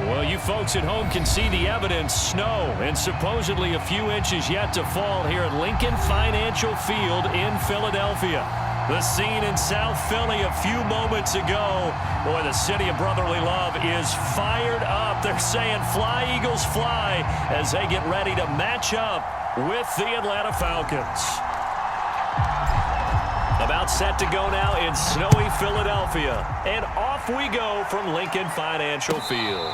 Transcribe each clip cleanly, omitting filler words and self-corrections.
Well, you folks at home can see the evidence. Snow and supposedly a few inches yet to fall here at Lincoln Financial Field in Philadelphia. The scene in South Philly a few moments ago. Boy, the city of brotherly love is fired up. They're saying fly, Eagles, fly as they get ready to match up with the Atlanta Falcons. About set to go now in snowy Philadelphia. And off we go from Lincoln Financial Field.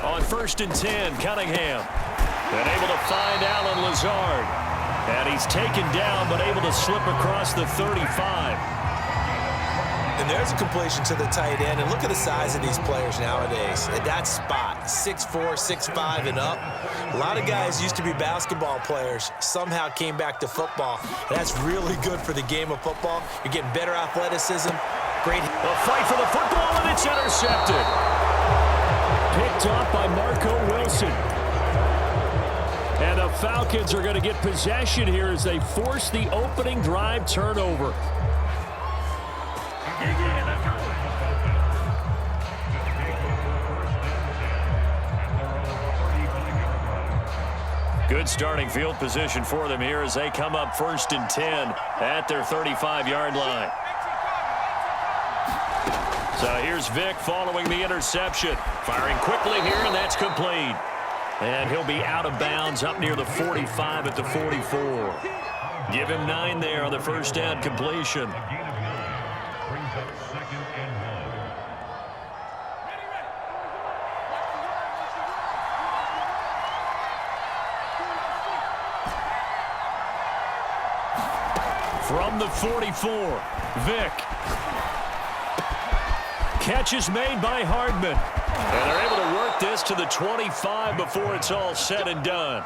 On 1st and 10, Cunningham. And able to find Alan Lazard. And he's taken down, but able to slip across the 35. And there's a completion to the tight end. And look at the size of these players nowadays. At that spot, 6'4", 6'5", and up. A lot of guys used to be basketball players, somehow came back to football. And that's really good for the game of football. You're getting better athleticism. Great. A fight for the football, and it's intercepted. Picked off by Marco Wilson. And the Falcons are going to get possession here as they force the opening drive turnover. Good starting field position for them here as they come up 1st and 10 at their 35-yard line. So here's Vick following the interception. Firing quickly here, and that's complete. And he'll be out of bounds up near the 45 at the 44. Give him 9 there on the first down completion. From the 44, Vick. Catch is made by Hardman. And they're able to work this to the 25 before it's all said and done.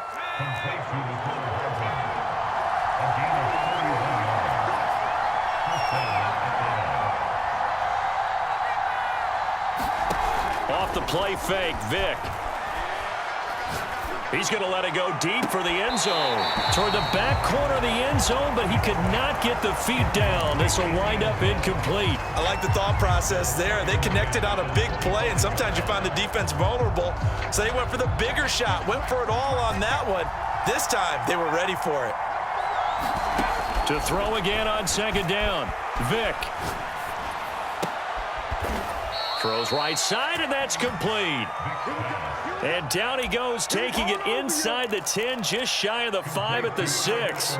Off the play fake, Vick. He's going to let it go deep for the end zone. Toward the back corner of the end zone, but he could not get the feet down. This will wind up incomplete. I like the thought process there. They connected on a big play, and sometimes you find the defense vulnerable. So they went for the bigger shot, went for it all on that one. This time, they were ready for it. To throw again on 2nd down, Vick. Throws right side, and that's complete. And down he goes, taking it inside the 10, just shy of the 5 at the 6.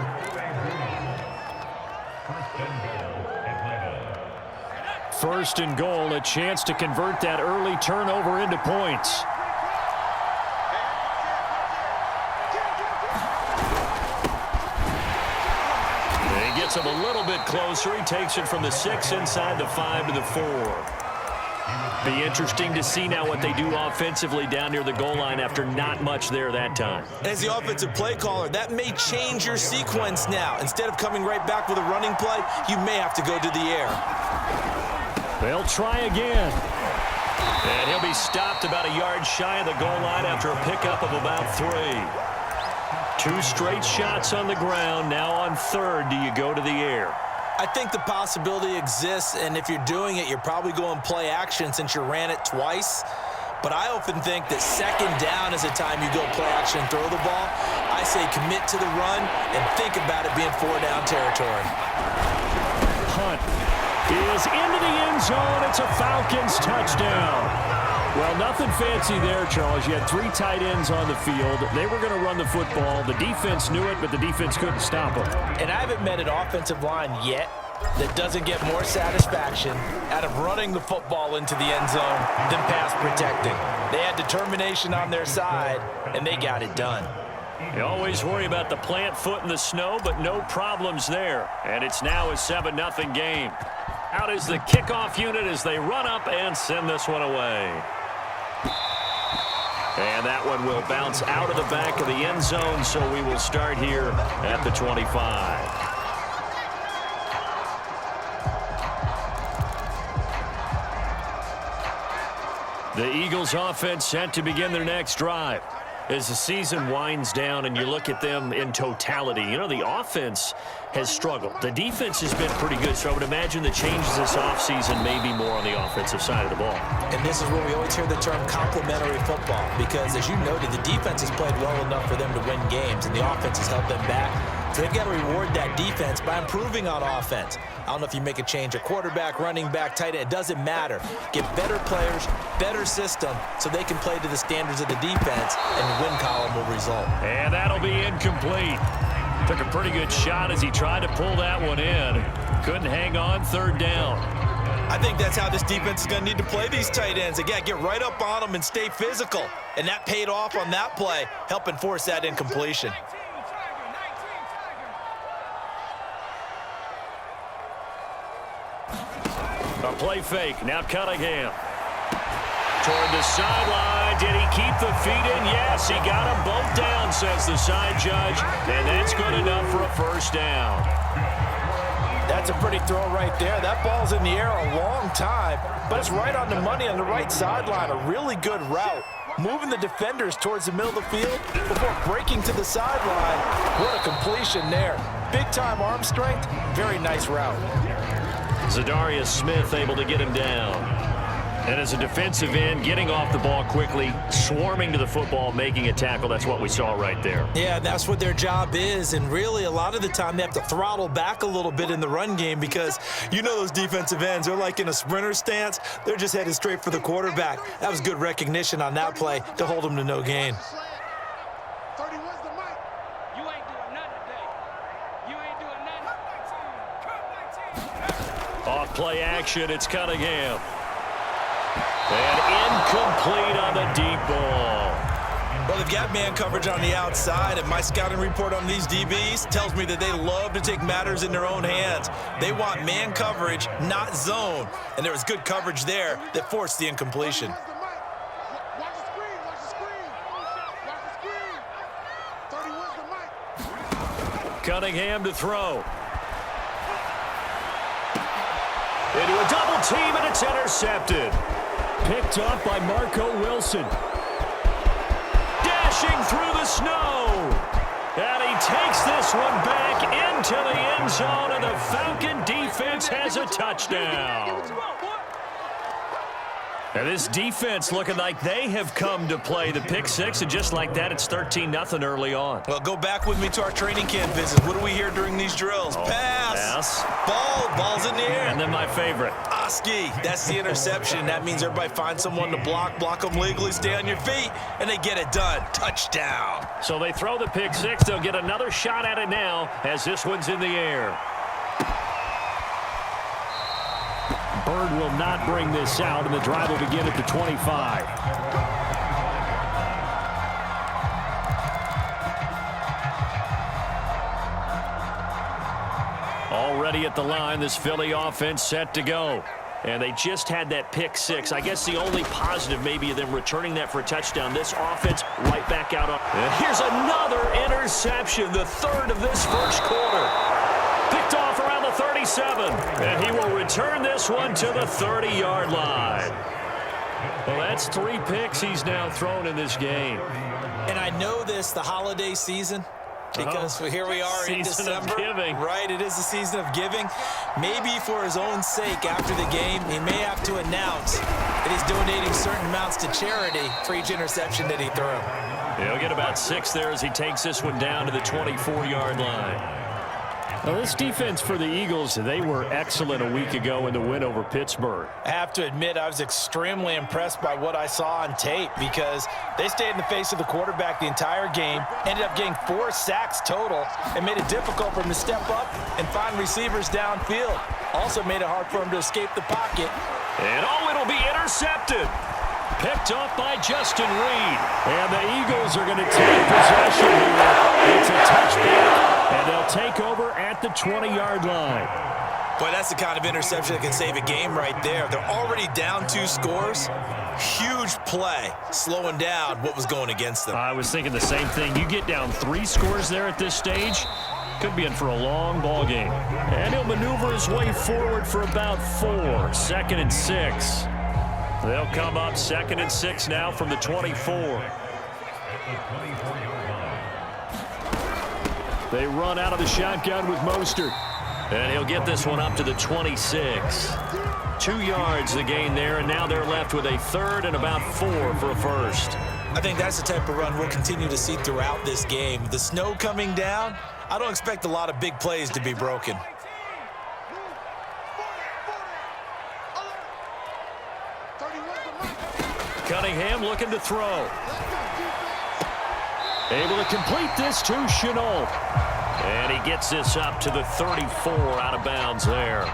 First and goal, a chance to convert that early turnover into points. He gets him a little bit closer. He takes it from the 6 inside the 5 to the 4. Be interesting to see now what they do offensively down near the goal line after not much there that time. As the offensive play caller, that may change your sequence now. Instead of coming right back with a running play, you may have to go to the air. They'll try again. And he'll be stopped about a yard shy of the goal line after a pickup of about 3. 2 straight shots on the ground. Now on 3rd, do you go to the air? I think the possibility exists, and if you're doing it, you're probably going play action since you ran it twice. But I often think that 2nd down is a time you go play action and throw the ball. I say commit to the run and think about it being 4-down territory. Hunt is into the end zone. It's a Falcons touchdown. Well, nothing fancy there, Charles. You had 3 tight ends on the field. They were going to run the football. The defense knew it, but the defense couldn't stop them. And I haven't met an offensive line yet that doesn't get more satisfaction out of running the football into the end zone than pass protecting. They had determination on their side, and they got it done. You always worry about the plant foot in the snow, but no problems there. And it's now a 7-0 game. Out is the kickoff unit as they run up and send this one away. And that one will bounce out of the back of the end zone, so we will start here at the 25. The Eagles offense set to begin their next drive. As the season winds down and you look at them in totality, you know, the offense has struggled. The defense has been pretty good, so I would imagine the changes this offseason may be more on the offensive side of the ball. And this is where we always hear the term complementary football, because as you noted, the defense has played well enough for them to win games, and the offense has held them back. So they've got to reward that defense by improving on offense. I don't know if you make a change, a quarterback, running back, tight end, it doesn't matter. Get better players, better system, so they can play to the standards of the defense, and the win column will result. And that'll be incomplete. Took a pretty good shot as he tried to pull that one in. Couldn't hang on, third down. I think that's how this defense is going to need to play these tight ends. They got to get right up on them and stay physical. And that paid off on that play, helping force that incompletion. A play fake. Now Cunningham. Toward the sideline. Did he keep the feet in? Yes, he got them both down, says the side judge. And that's good enough for a first down. That's a pretty throw right there. That ball's in the air a long time, but it's right on the money on the right sideline. A really good route. Moving the defenders towards the middle of the field before breaking to the sideline. What a completion there. Big-time arm strength. Very nice route. Zadarius Smith able to get him down. And as a defensive end, getting off the ball quickly, swarming to the football, making a tackle. That's what we saw right there. Yeah, that's what their job is. And really, a lot of the time, they have to throttle back a little bit in the run game because you know those defensive ends, they're like in a sprinter stance. They're just headed straight for the quarterback. That was good recognition on that play to hold them to no gain. Off play action, it's Cunningham. And incomplete on the deep ball. Well, they've got man coverage on the outside, and my scouting report on these DBs tells me that they love to take matters in their own hands. They want man coverage, not zone. And there was good coverage there that forced the incompletion. Cunningham to throw. Into a double team, and it's intercepted. Picked up by Marco Wilson. Dashing through the snow. And he takes this one back into the end zone, and the Falcon defense has a touchdown. And this defense looking like they have come to play. The pick six, and just like that, it's 13-0 early on. Well, go back with me to our training camp visits. What do we hear during these drills? Pass. Ball's in the air. And then my favorite. Oski, that's the interception. That means everybody finds someone to block them legally, stay on your feet, and they get it done. Touchdown. So they throw the pick six. They'll get another shot at it now as this one's in the air. Bird will not bring this out, and the drive will begin at the 25. Already at the line, this Philly offense set to go. And they just had that pick six. I guess the only positive maybe of them returning that for a touchdown. This offense right back out on. And here's another interception, the third of this first quarter. Picked off around the 37. And he will return this one to the 30-yard line. Well, that's 3 picks he's now thrown in this game. And I know this, the holiday season, because here we are in December. Of giving. Right, it is the season of giving. Maybe for his own sake after the game, he may have to announce that he's donating certain amounts to charity for each interception that he threw. He'll get about 6 there as he takes this one down to the 24-yard line. Well, this defense for the Eagles, they were excellent a week ago in the win over Pittsburgh. I have to admit, I was extremely impressed by what I saw on tape because they stayed in the face of the quarterback the entire game, ended up getting 4 sacks total, and made it difficult for him to step up and find receivers downfield. Also made it hard for him to escape the pocket. And it'll be intercepted. Picked off by Justin Reed. And the Eagles are going to take possession here. It's a touchback, and they'll take over at the 20-yard line. Boy, that's the kind of interception that can save a game right there. They're already down 2 scores. Huge play, slowing down what was going against them. I was thinking the same thing. You get down 3 scores there at this stage, could be in for a long ball game. And he'll maneuver his way forward for about 4. 2nd and 6. They'll come up 2nd and 6 now from the 24. They run out of the shotgun with Mostert. And he'll get this one up to the 26. 2 yards the gain there, and now they're left with a 3rd and about 4 for a first. I think that's the type of run we'll continue to see throughout this game. The snow coming down, I don't expect a lot of big plays to be broken. Cunningham looking to throw. Able to complete this to Chenault. And he gets this up to the 34 out of bounds there.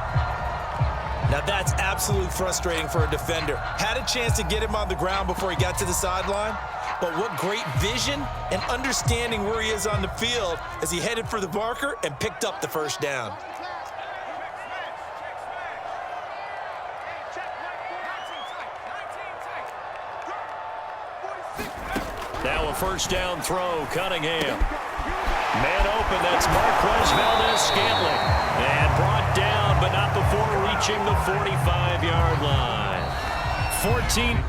Now that's absolutely frustrating for a defender. Had a chance to get him on the ground before he got to the sideline, but what great vision and understanding where he is on the field as he headed for the marker and picked up the first down. Now a first down throw, Cunningham. Man open, that's Marquez Valdez-Scantling. And brought down, but not before reaching the 45-yard line. 14.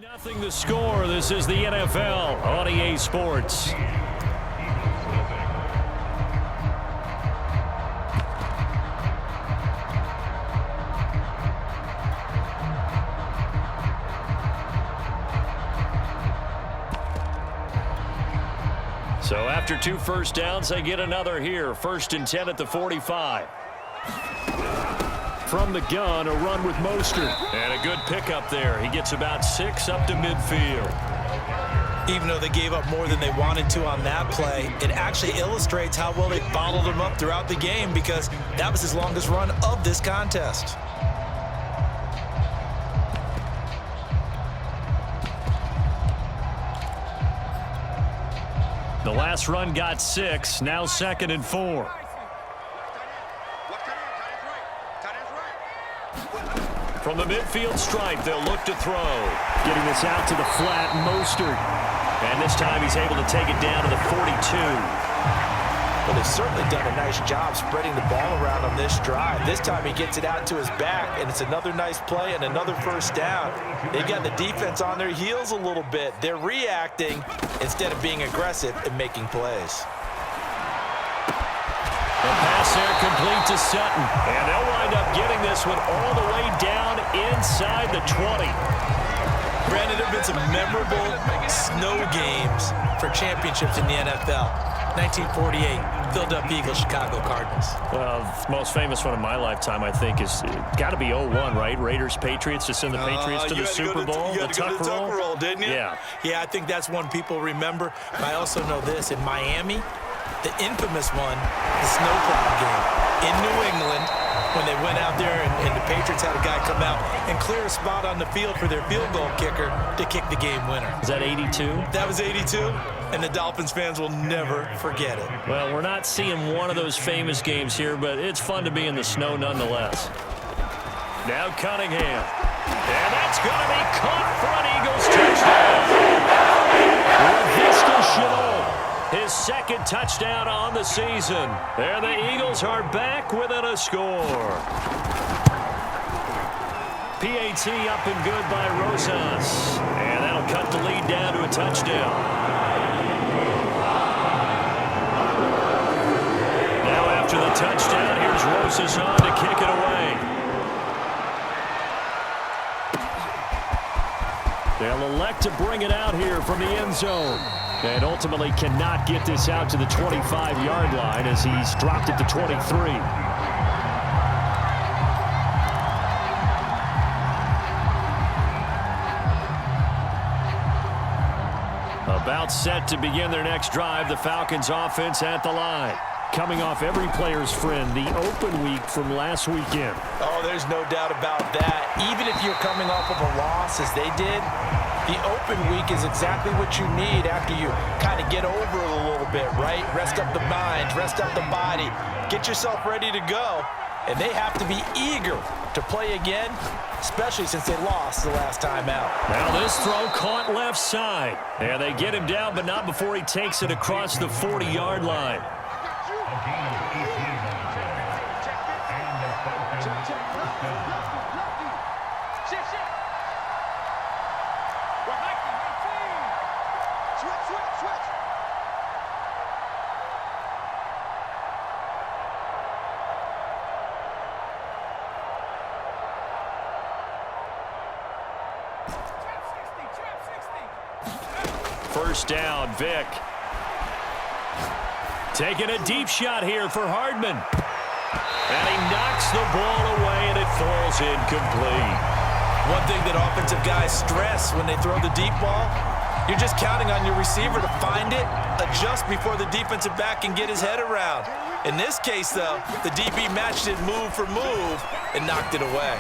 Nothing to score. This is the NFL on EA Sports. So after 2 first downs, they get another here. 1st and 10 at the 45. From the gun, a run with Mostert. And a good pickup there. He gets about 6 up to midfield. Even though they gave up more than they wanted to on that play, it actually illustrates how well they bottled him up throughout the game because that was his longest run of this contest. The last run got 6. Now 2nd and 4. From the midfield stripe, they'll look to throw. Getting this out to the flat, Mostert. And this time he's able to take it down to the 42. Well, they've certainly done a nice job spreading the ball around on this drive. This time he gets it out to his back, and it's another nice play and another first down. They've got the defense on their heels a little bit. They're reacting instead of being aggressive and making plays. The pass there complete to Sutton. And they'll wind up getting this one all the way down inside the 20. Granted, there have been some memorable snow games for championships in the NFL. 1948, Philadelphia Eagles, Chicago Cardinals. Well, the most famous one of my lifetime, I think, is got to be 01, right? Raiders, Patriots, to send the Patriots to the Super Bowl. You had to go to the Tuck roll, didn't you? Yeah. Yeah, I think that's one people remember. But I also know this. In Miami, the infamous one, the snowplow game in New England, when they went out there and the Patriots had a guy come out and clear a spot on the field for their field goal kicker to kick the game winner. Is that 82? That was 82, and the Dolphins fans will never forget it. Well, we're not seeing one of those famous games here, but it's fun to be in the snow nonetheless. Now Cunningham. And that's going to be caught for an Eagles touchdown. His second touchdown on the season. There the Eagles are back within a score. PAT up and good by Rosas. And that'll cut the lead down to a touchdown. Now after the touchdown, here's Rosas on to kick it away. They'll elect to bring it out here from the end zone. And ultimately cannot get this out to the 25-yard line as he's dropped it to 23. About set to begin their next drive, the Falcons offense at the line. Coming off every player's friend, the open week from last weekend. Oh, there's no doubt about that. Even if you're coming off of a loss as they did, the open week is exactly what you need after you kind of get over it a little bit, right? Rest up the mind, rest up the body, get yourself ready to go. And they have to be eager to play again, especially since they lost the last time out. Now this throw caught left side. And they get him down, but not before he takes it across the 40-yard line. First down, Vick. Taking a deep shot here for Hardman. And he knocks the ball away, and it falls incomplete. One thing that offensive guys stress when they throw the deep ball, you're just counting on your receiver to find it, adjust before the defensive back can get his head around. In this case, though, the DB matched it move for move and knocked it away.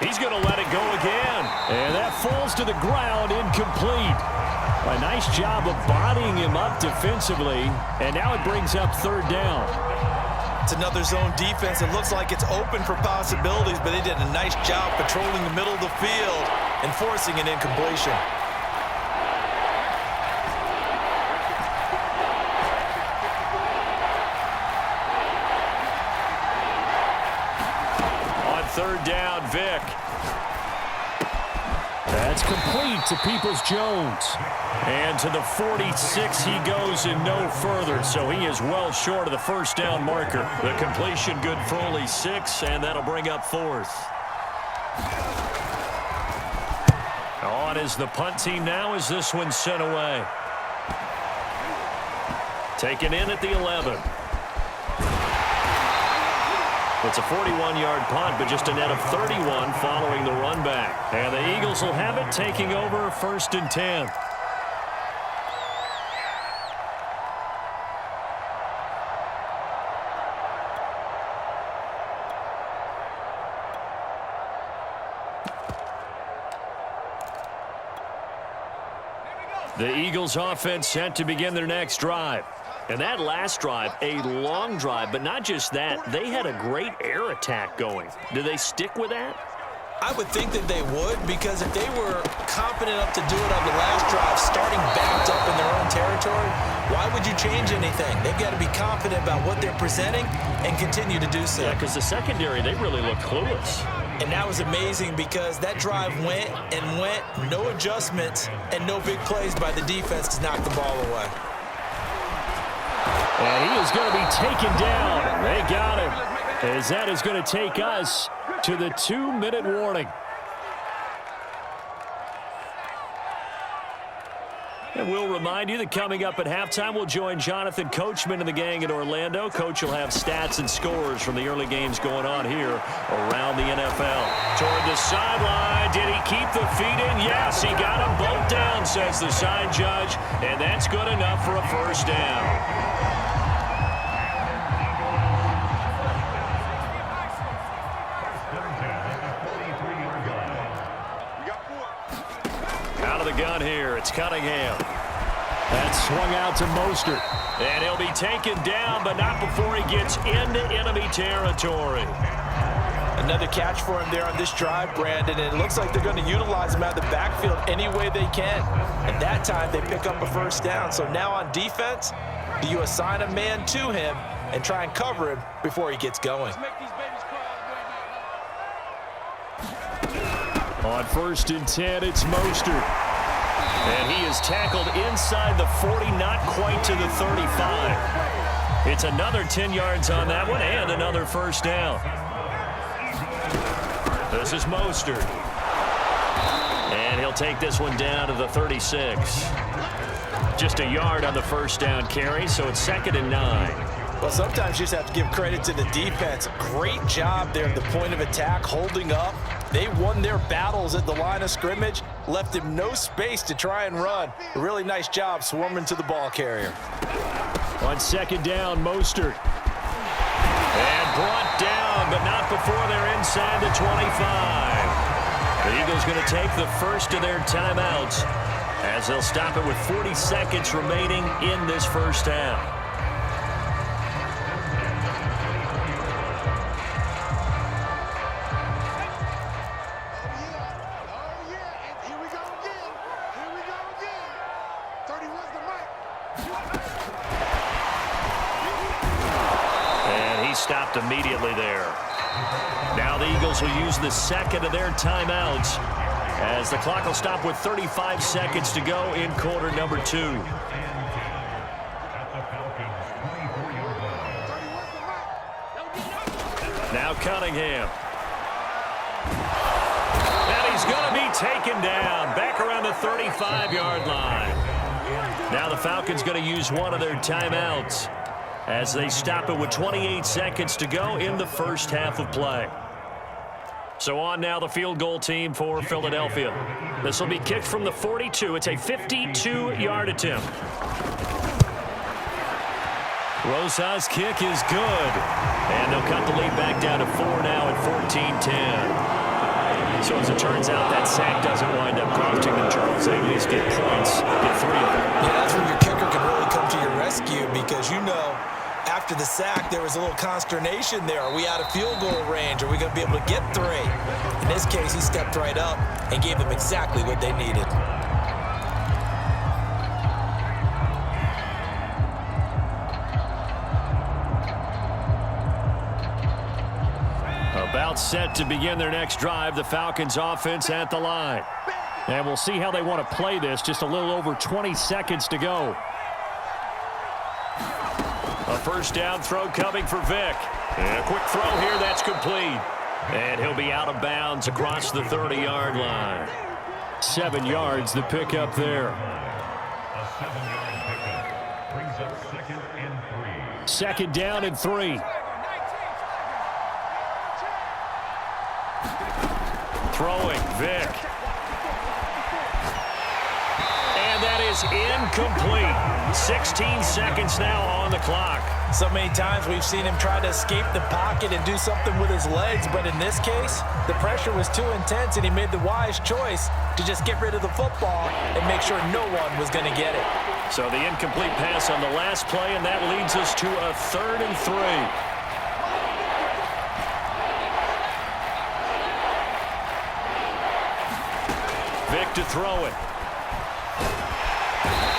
He's going to let it go again. And that falls to the ground, incomplete. A nice job of bodying him up defensively, and now it brings up third down. It's another zone defense. It looks like it's open for possibilities, but they did a nice job patrolling the middle of the field and forcing an incompletion. On third down, Vick. That's complete to Peoples-Jones. And to the 46 he goes and no further, so he is well short of the first down marker. The completion good for only 6, and that'll bring up fourth. On is the punt team now as this one's sent away. Taken in at the 11. It's a 41-yard punt, but just a net of 31 following the run back. And the Eagles will have it, taking over first and 10. The Eagles offense set to begin their next drive. And that last drive, a long drive, but not just that. They had a great air attack going. Do they stick with that? I would think that they would, because if they were confident enough to do it on the last drive, starting backed up in their own territory, why would you change anything? They've got to be confident about what they're presenting and continue to do so. Yeah, because the secondary, they really look clueless. And that was amazing because that drive went and went, no adjustments, and no big plays by the defense to knock the ball away. And he is going to be taken down. They got him. As that is going to take us to the 2-minute warning. And we'll remind you that coming up at halftime, we'll join Jonathan Coachman and the gang in Orlando. Coach will have stats and scores from the early games going on here around the NFL. Toward the sideline, did he keep the feet in? Yes, he got them both down, says the side judge, and that's good enough for a first down. of the gun here. It's Cunningham. That's swung out to Mostert. And he'll be taken down, but not before he gets into enemy territory. Another catch for him there on this drive, Brandon, and it looks like they're going to utilize him out of the backfield any way they can. And that time, they pick up a first down. So now on defense, do you assign a man to him and try and cover him before he gets going? On 1st and 10, it's Mostert. And he is tackled inside the 40, not quite to the 35. It's another 10 yards on that one and another first down. This is Mostert. And he'll take this one down to the 36. Just a yard on the first down carry, so it's 2nd and 9. Well, sometimes you just have to give credit to the defense. Great job there at the point of attack, holding up. They won their battles at the line of scrimmage, left him no space to try and run. A really nice job swarming to the ball carrier. On 2nd down, Mostert. And brought down, but not before they're inside the 25. The Eagles going to take the first of their timeouts as they'll stop it with 40 seconds remaining in this first half. Stopped immediately there. Now the Eagles will use the second of their timeouts as the clock will stop with 35 seconds to go in quarter number 2. Now Cunningham. And he's going to be taken down back around the 35-yard line. Now the Falcons going to use one of their timeouts as they stop it with 28 seconds to go in the first half of play. So on now the field goal team for Philadelphia. This will be kicked from the 42. It's a 52-yard attempt. Rosa's kick is good. And they'll cut the lead back down to 4 now at 14-10. So as it turns out, that sack doesn't wind up costing them, Charles. They at least get points, get 3 of them. Yeah, that's when your kicker can really come to your rescue because you know after the sack, there was a little consternation there. Are we out of field goal range? Are we going to be able to get 3? In this case, he stepped right up and gave them exactly what they needed. About set to begin their next drive, the Falcons offense at the line. And we'll see how they want to play this. Just a little over 20 seconds to go. A first down throw coming for Vick. And a quick throw here, that's complete. And he'll be out of bounds across the 30-yard line. 7 yards, the pickup there. A 7-yard pickup brings up 2nd and 3. 2nd down and 3. Throwing, Vick. And that is incomplete. 16 seconds now on the clock. So many times we've seen him try to escape the pocket and do something with his legs, but in this case, the pressure was too intense and he made the wise choice to just get rid of the football and make sure no one was going to get it. So the incomplete pass on the last play, and that leads us to a 3rd and 3. Vick to throw it.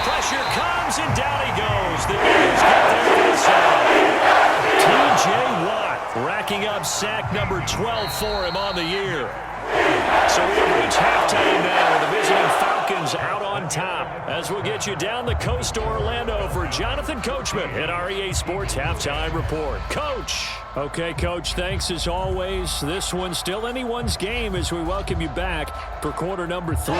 Pressure comes, and down he goes. The Eagles get there for the sack. T.J. Watt racking up sack number 12 for him on the year. So we have reached halftime now with the visiting Falcons out on top. As we'll get you down the coast to Orlando for Jonathan Coachman at our EA Sports Halftime Report. Coach. Okay, Coach, thanks as always. This one's still anyone's game as we welcome you back for quarter number 3.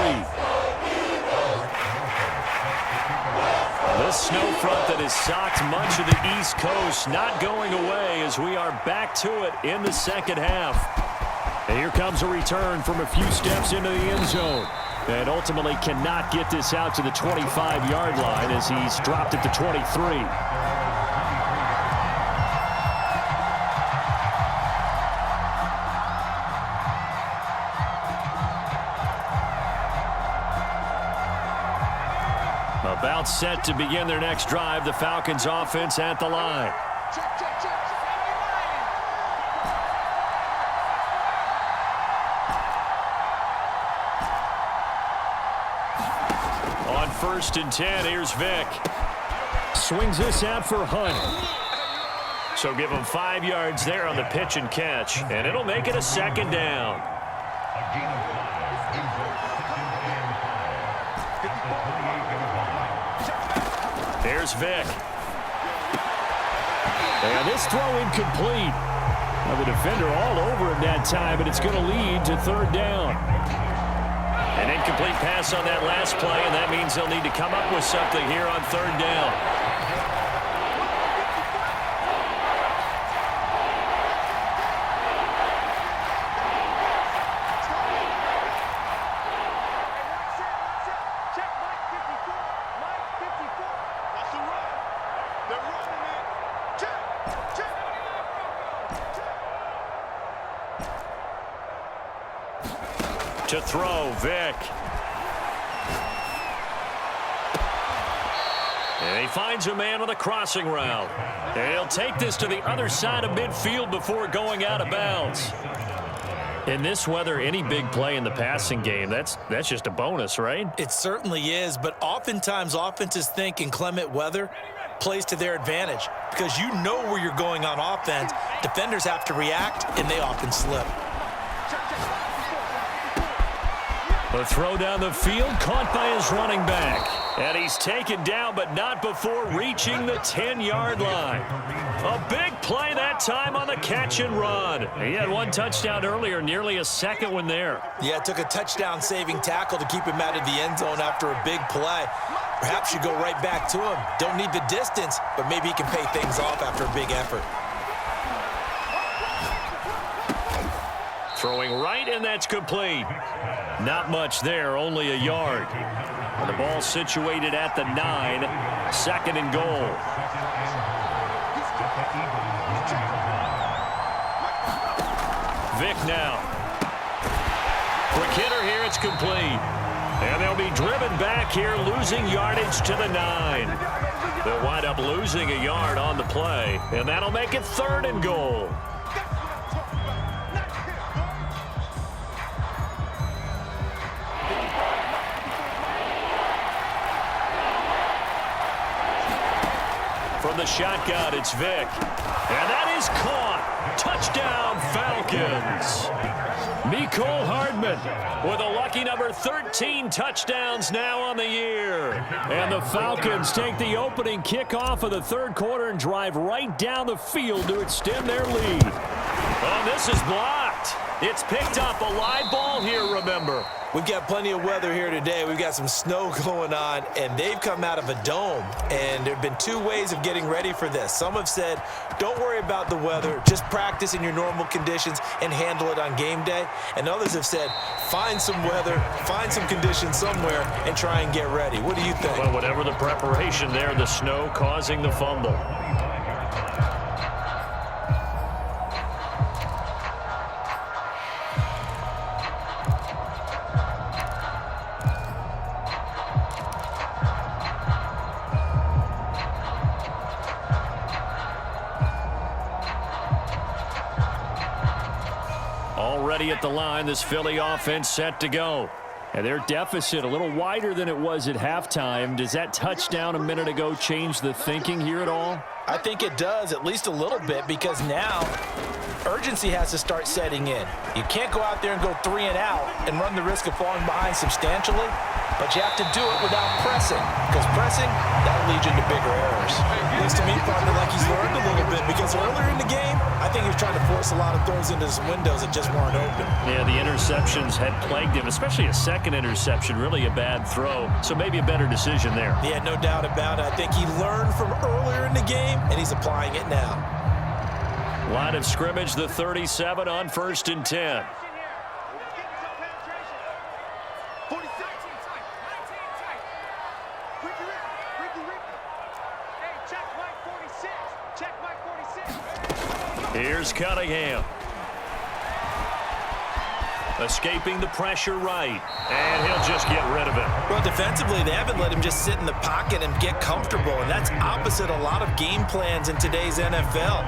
This snow front that has socked much of the East Coast not going away as we are back to it in the second half. And here comes a return from a few steps into the end zone. And ultimately cannot get this out to the 25-yard line as he's dropped at the 23. About set to begin their next drive. The Falcons offense at the line. On 1st and 10, here's Vick. Swings this out for Hunt. So give him 5 yards there on the pitch and catch, and it'll make it a 2nd down. There's Vick. And this throw incomplete. Now the defender all over him that time, but it's going to lead to 3rd down. An incomplete pass on that last play, and that means they'll need to come up with something here on 3rd down. To throw, Vick. And he finds a man on the crossing route. And he'll take this to the other side of midfield before going out of bounds. In this weather, any big play in the passing game, that's just a bonus, right? It certainly is, but oftentimes offenses think inclement weather plays to their advantage because you know where you're going on offense. Defenders have to react, and they often slip. The throw down the field, caught by his running back. And he's taken down, but not before reaching the 10-yard line. A big play that time on the catch and run. He had 1 touchdown earlier, nearly a 2nd one there. Yeah, it took a touchdown-saving tackle to keep him out of the end zone after a big play. Perhaps you go right back to him. Don't need the distance, but maybe he can pay things off after a big effort. Throwing right, and that's complete. Not much there, only a yard. And the ball situated at the 9, 2nd and goal. Vick now. Quick hitter here, it's complete. And they'll be driven back here, losing yardage to the 9. They'll wind up losing a yard on the play, and that'll make it 3rd and goal. From the shotgun, it's Vick. And that is caught. Touchdown, Falcons. Mecole Hardman with a lucky number 13 touchdowns now on the year. And the Falcons take the opening kickoff of the 3rd quarter and drive right down the field to extend their lead. Oh, this is blocked. It's picked up. A live ball here, remember. We've got plenty of weather here today. We've got some snow going on, and they've come out of a dome. And there have been 2 ways of getting ready for this. Some have said, don't worry about the weather. Just practice in your normal conditions and handle it on game day. And others have said, find some weather, find some conditions somewhere, and try and get ready. What do you think? Well, whatever the preparation there, the snow causing the fumble. Already at the line, this Philly offense set to go. And their deficit a little wider than it was at halftime. Does that touchdown a minute ago change the thinking here at all? I think it does, at least a little bit, because now urgency has to start setting in. You can't go out there and go 3 and out and run the risk of falling behind substantially, but you have to do it without pressing, because pressing, that'll lead you into bigger errors. Looks to me, partner, like he's learned a little bit, because earlier in the game, I think he was trying to force a lot of throws into some windows that just weren't open. Yeah, the interceptions had plagued him, especially a 2nd interception, really a bad throw. So maybe a better decision there. Yeah, no doubt about it. I think he learned from earlier in the game, and he's applying it now. Line of scrimmage, the 37 on 1st and 10. Here's Cunningham. Escaping the pressure right. And he'll just get rid of it. Well, defensively, they haven't let him just sit in the pocket and get comfortable, and that's opposite a lot of game plans in today's NFL.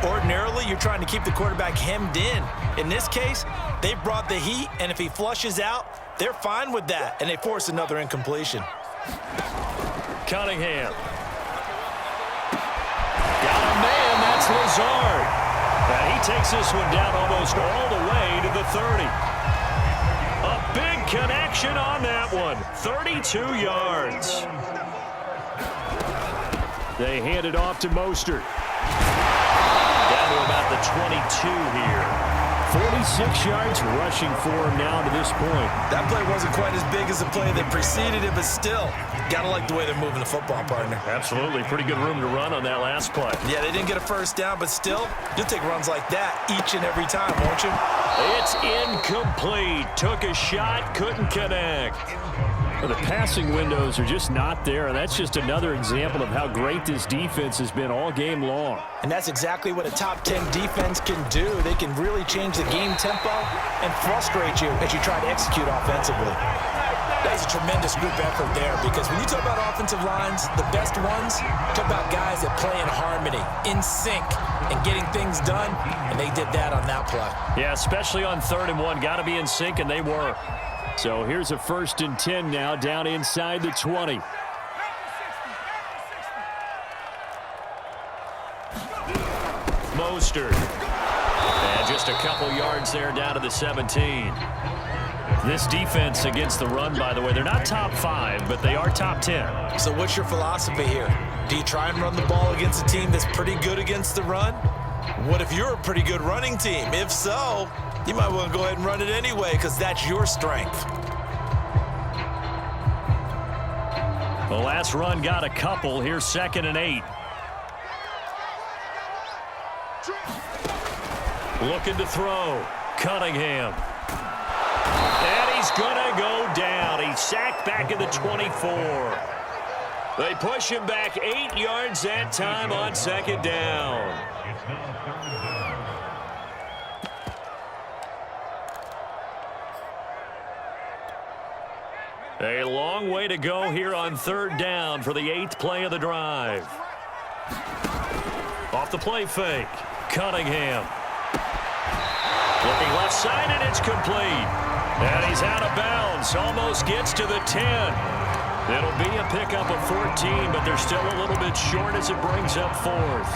Ordinarily, you're trying to keep the quarterback hemmed in. In this case, they brought the heat, and if he flushes out, they're fine with that, and they force another incompletion. Cunningham. Got a man, that's Lazard. And he takes this one down almost all the way to the 30. A big connection on that one. 32 yards. They hand it off to Mostert. Down to about the 22 here. 46 yards rushing for him now to this point. That play wasn't quite as big as the play that preceded it, but still, gotta like the way they're moving the football, partner. Absolutely. Pretty good room to run on that last play. Yeah, they didn't get a first down, but still, you'll take runs like that each and every time, won't you? It's incomplete. Took a shot, couldn't connect. Well, the passing windows are just not there, and that's just another example of how great this defense has been all game long. And that's exactly what a top 10 defense can do. They can really change the game tempo and frustrate you as you try to execute offensively. That's a tremendous group effort there, because when you talk about offensive lines, the best ones, talk about guys that play in harmony, in sync, and getting things done, and they did that on that play. Yeah, especially on 3rd and 1. Got to be in sync, and they were. So here's a 1st and 10 now, down inside the 20. Mostert. And just a couple yards there down to the 17. This defense against the run, by the way, they're not top 5, but they are top 10. So what's your philosophy here? Do you try and run the ball against a team that's pretty good against the run? What if you're a pretty good running team? If so, you might want to go ahead and run it anyway, because that's your strength. The last run got a couple. Here's 2nd and 8. Looking to throw. Cunningham. And he's going to go down. He's sacked back at the 24. They push him back 8 yards that time on 2nd down. It's now 3rd down. A long way to go here on 3rd down for the 8th play of the drive. Off the play fake. Cunningham. Looking left side, and it's complete. And he's out of bounds. Almost gets to the 10. It'll be a pickup of 14, but they're still a little bit short as it brings up 4th.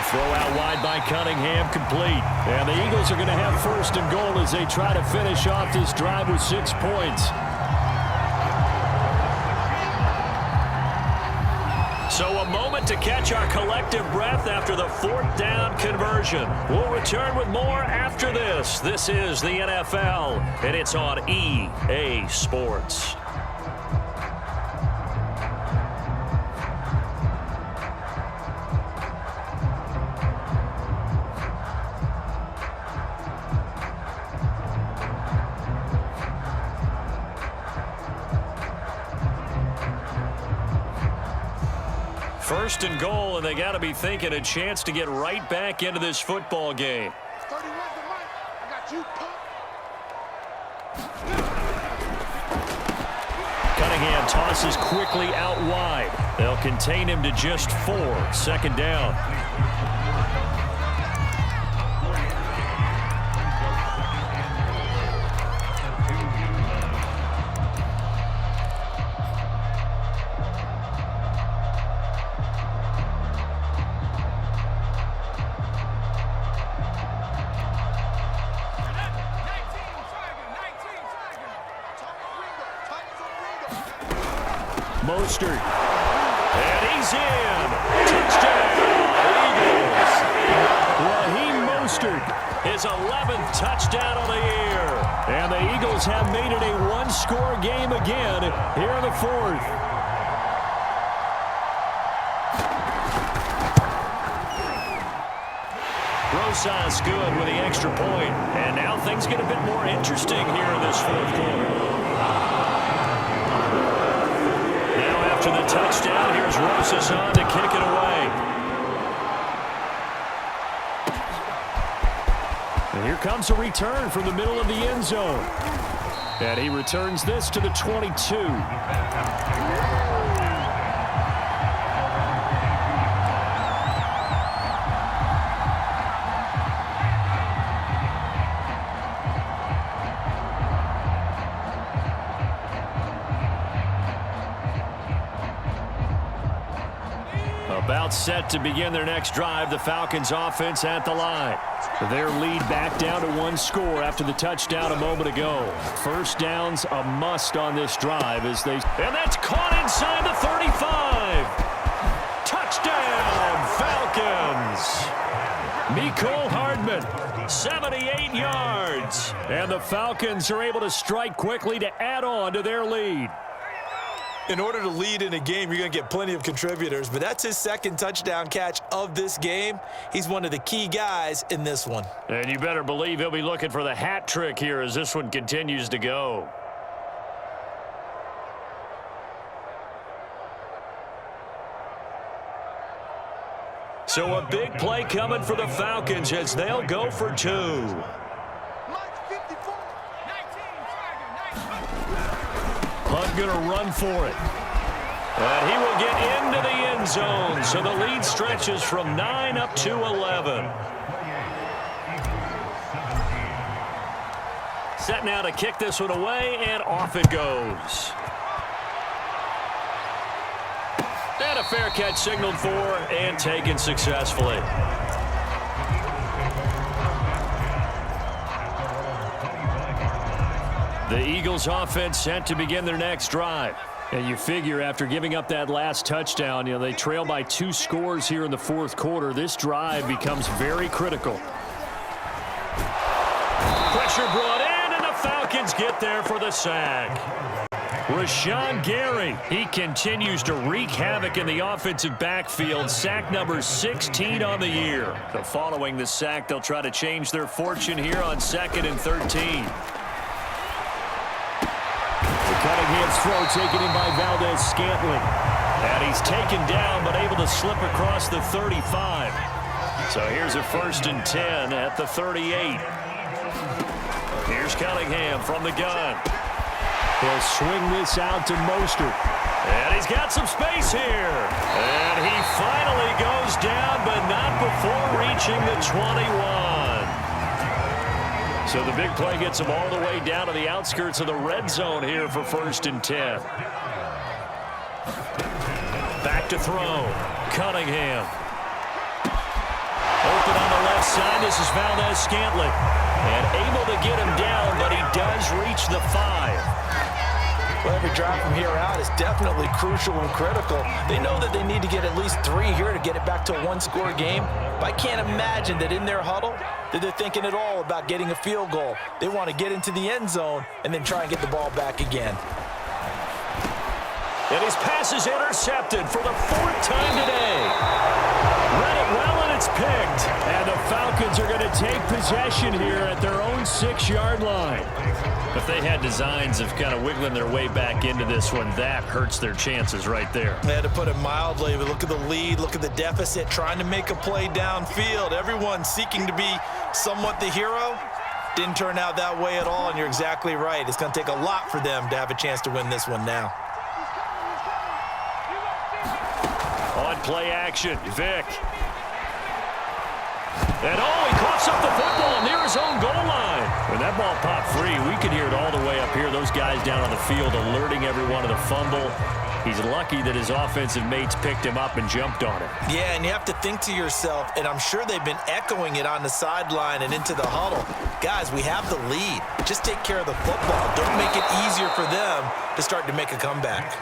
Throw out wide by Cunningham, complete. And the Eagles are going to have 1st and goal as they try to finish off this drive with 6 points. So a moment to catch our collective breath after the 4th down conversion. We'll return with more after this. This is the NFL, and it's on EA Sports. First and goal, and they got to be thinking a chance to get right back into this football game. 31 to Mike. I got you, Cunningham tosses quickly out wide. They'll contain him to just 4. 2nd down. Mostert. And he's in. Touchdown, Eagles. Raheem Mostert, his 11th touchdown of the year. And the Eagles have made it a one-score game again here in the 4th. Rosas good with the extra point. And now things get a bit more interesting here in this fourth quarter. Now after the touchdown, here's Rosas on to kick it away. And here comes a return from the middle of the end zone. And he returns this to the 22. About set to begin their next drive, the Falcons offense at the line. Their lead back down to one score after the touchdown a moment ago. First down's a must on this drive as they... And that's caught inside the 35. Touchdown, Falcons. Mecole Hardman, 78 yards. And the Falcons are able to strike quickly to add on to their lead. In order to lead in a game, you're going to get plenty of contributors, but that's his second touchdown catch of this game. He's one of the key guys in this one. And you better believe he'll be looking for the hat trick here as this one continues to go. So a big play coming for the Falcons as they'll go for two. Hunt going to run for it. And he will get into the end zone. So the lead stretches from 9 up to 11. Set now to kick this one away, and off it goes. And a fair catch signaled for and taken successfully. The Eagles offense set to begin their next drive. And you figure after giving up that last touchdown, they trail by 2 scores here in the fourth quarter. This drive becomes very critical. Pressure brought in, and the Falcons get there for the sack. Rashawn Gary, he continues to wreak havoc in the offensive backfield. Sack number 16 on the year. So following the sack, they'll try to change their fortune here on 2nd and 13. Cunningham's throw taken in by Valdez-Scantling. And he's taken down but able to slip across the 35. So here's a 1st and 10 at the 38. Here's Cunningham from the gun. He'll swing this out to Mostert. And he's got some space here. And he finally goes down, but not before reaching the 21. So the big play gets him all the way down to the outskirts of the red zone here for 1st and 10. Back to throw. Cunningham. Open on the left side. This is Valdez-Scantling. And able to get him down, but he does reach the 5. Well, every drive from here out is definitely crucial and critical. They know that they need to get at least 3 here to get it back to a 1-score game. But I can't imagine that in their huddle that they're thinking at all about getting a field goal. They want to get into the end zone and then try and get the ball back again. And his pass is intercepted for the 4th time today. Read it well, and it's picked. And the Falcons are going to take possession here at their own 6-yard line. If they had designs of kind of wiggling their way back into this one, that hurts their chances right there. They had to put it mildly, but look at the lead, look at the deficit, trying to make a play downfield. Everyone seeking to be somewhat the hero. Didn't turn out that way at all, and you're exactly right. It's going to take a lot for them to have a chance to win this one now. On play action, Vick. And he coughs up the football near his own goal line. When that ball popped free, we could hear it all the way up here. Those guys down on the field alerting everyone of the fumble. He's lucky that his offensive mates picked him up and jumped on it. Yeah, and you have to think to yourself, and I'm sure they've been echoing it on the sideline and into the huddle. Guys, we have the lead. Just take care of the football. Don't make it easier for them to start to make a comeback.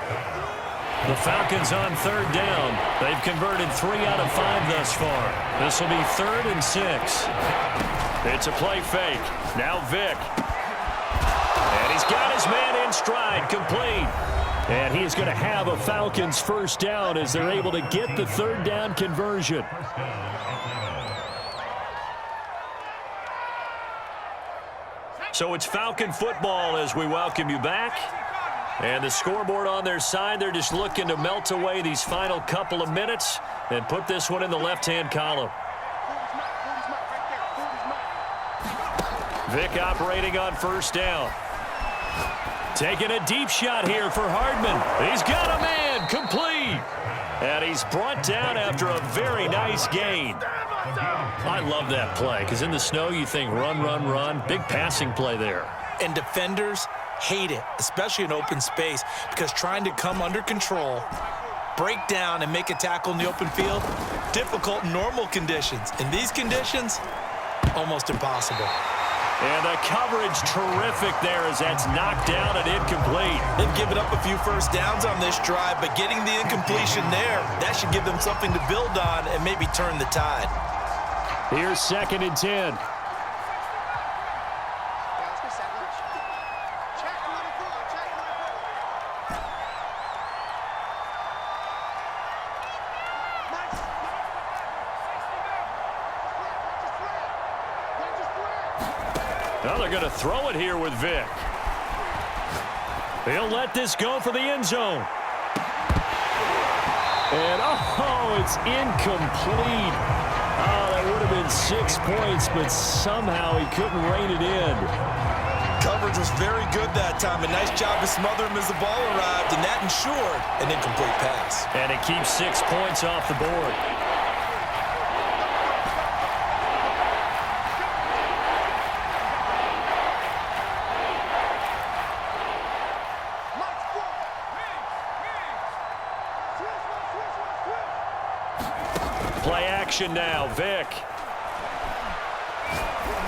The Falcons on 3rd down. They've converted 3 out of 5 thus far. This will be 3rd and 6. It's a play fake. Now Vick. And he's got his man in stride, complete. And he is going to have a Falcons 1st down as they're able to get the 3rd down conversion. So it's Falcon football as we welcome you back. And the scoreboard on their side, they're just looking to melt away these final couple of minutes and put this one in the left-hand column. Vic operating on first down. Taking a deep shot here for Hardman. He's got a man, complete. And he's brought down after a very nice gain. I love that play because in the snow you think run, run, run. Big passing play there. And defenders hate it, especially in open space, because trying to come under control, break down, and make a tackle in the open field, difficult in normal conditions. In these conditions, almost impossible. And the coverage terrific there as that's knocked down and incomplete. They've given up a few first downs on this drive, but getting the incompletion there, that should give them something to build on and maybe turn the tide. Here's 2nd and 10. Now they're going to throw it here with Vic. He'll let this go for the end zone. And, oh, it's incomplete. Oh, that would have been 6 points, but somehow he couldn't rein it in. Coverage was very good that time. A nice job to smother him as the ball arrived, and that ensured an incomplete pass. And it keeps 6 points off the board. Play action now, Vic.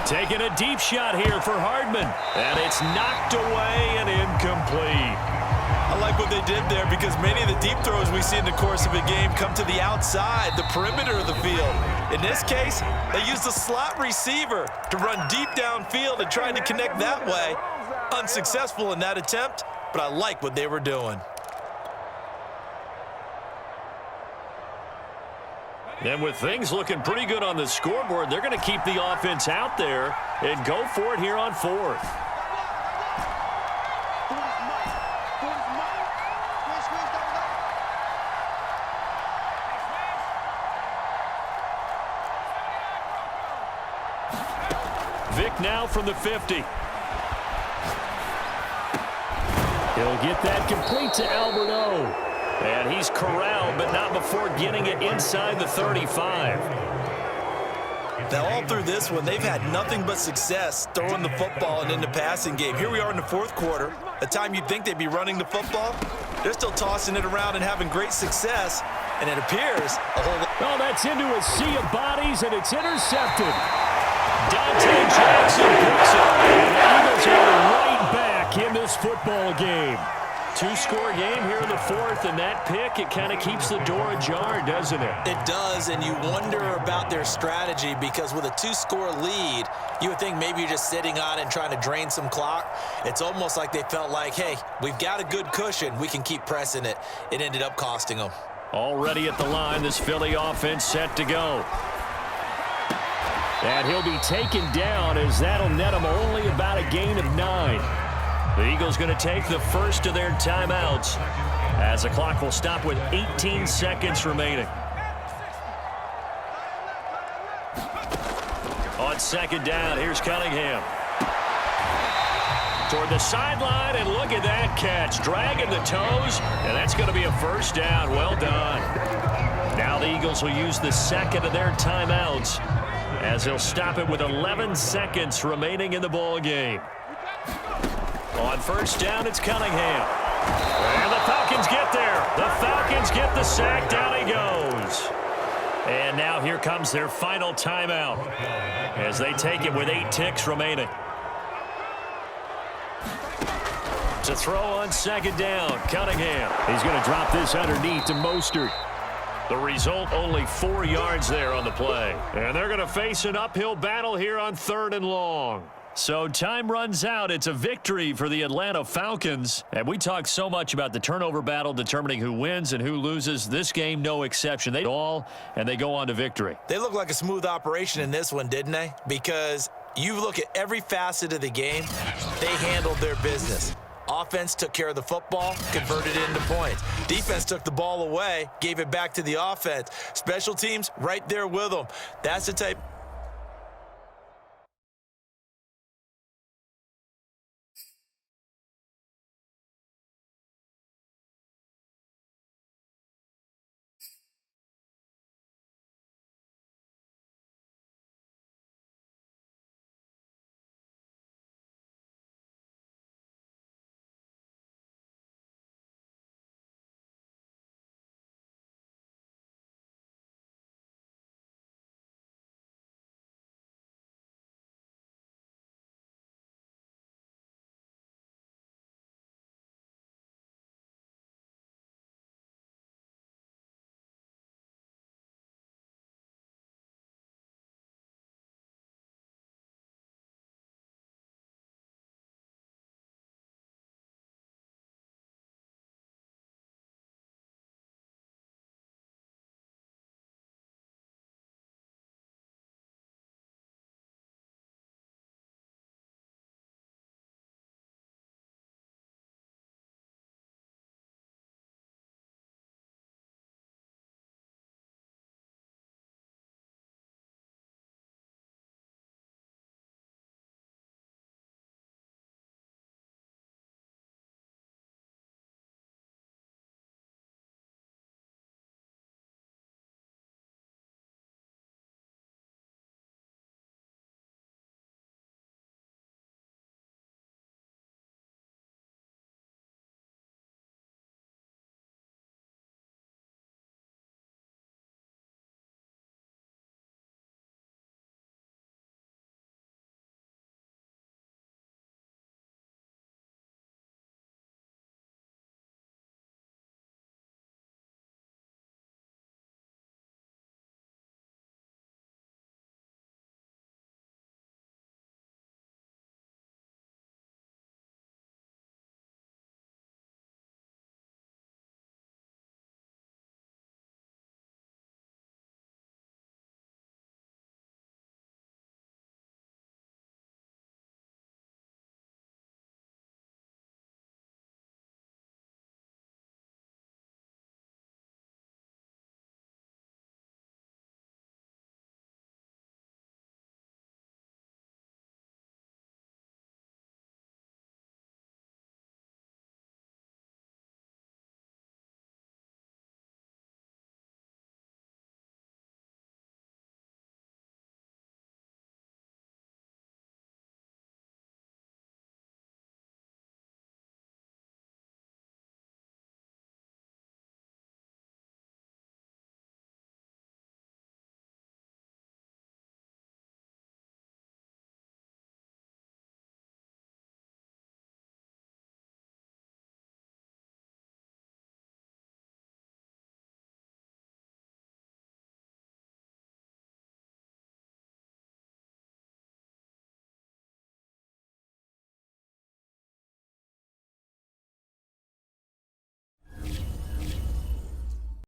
Taking a deep shot here for Hardman. And it's knocked away and incomplete. I like what they did there because many of the deep throws we see in the course of a game come to the outside, the perimeter of the field. In this case, they used a slot receiver to run deep downfield and tried to connect that way. Unsuccessful in that attempt, but I like what they were doing. And with things looking pretty good on the scoreboard, they're going to keep the offense out there and go for it here on 4th. Vic now from the 50. He'll get that complete to Alberto. And he's corralled, but not before getting it inside the 35. Now, all through this one, they've had nothing but success throwing the football and in the passing game. Here we are in the 4th quarter, a time you'd think they'd be running the football. They're still tossing it around and having great success, and it appears a whole lot. Oh, that's into a sea of bodies, and it's intercepted. Dante Jackson picks it, and the Eagles are right back in this football game. 2-score game here in the 4th, and that pick, it kind of keeps the door ajar, doesn't it? It does, and you wonder about their strategy because with a 2-score lead, you would think maybe you're just sitting on it and trying to drain some clock. It's almost like they felt like, hey, we've got a good cushion. We can keep pressing it. It ended up costing them. Already at the line, this Philly offense set to go. And he'll be taken down as that'll net him only about a gain of 9. The Eagles going to take the first of their timeouts as the clock will stop with 18 seconds remaining. On 2nd down, here's Cunningham. Toward the sideline, and look at that catch. Dragging the toes, and that's going to be a first down. Well done. Now the Eagles will use the second of their timeouts as they'll stop it with 11 seconds remaining in the ball game. On first down, it's Cunningham. And the Falcons get there. The Falcons get the sack. Down he goes. And now here comes their final timeout as they take it with 8 ticks remaining. To throw on 2nd down, Cunningham. He's going to drop this underneath to Mostert. The result, only 4 yards there on the play. And they're going to face an uphill battle here on 3rd and long. So time runs out. It's a victory for the Atlanta Falcons. And we talk so much about the turnover battle determining who wins and who loses. This game, no exception. They all, and they go on to victory. They look like a smooth operation in this one, didn't they? Because You look at every facet of the game, they handled their business. Offense took care of the football, converted it into points. Defense took the ball away, gave it back to the offense. Special teams, right there with them. That's the type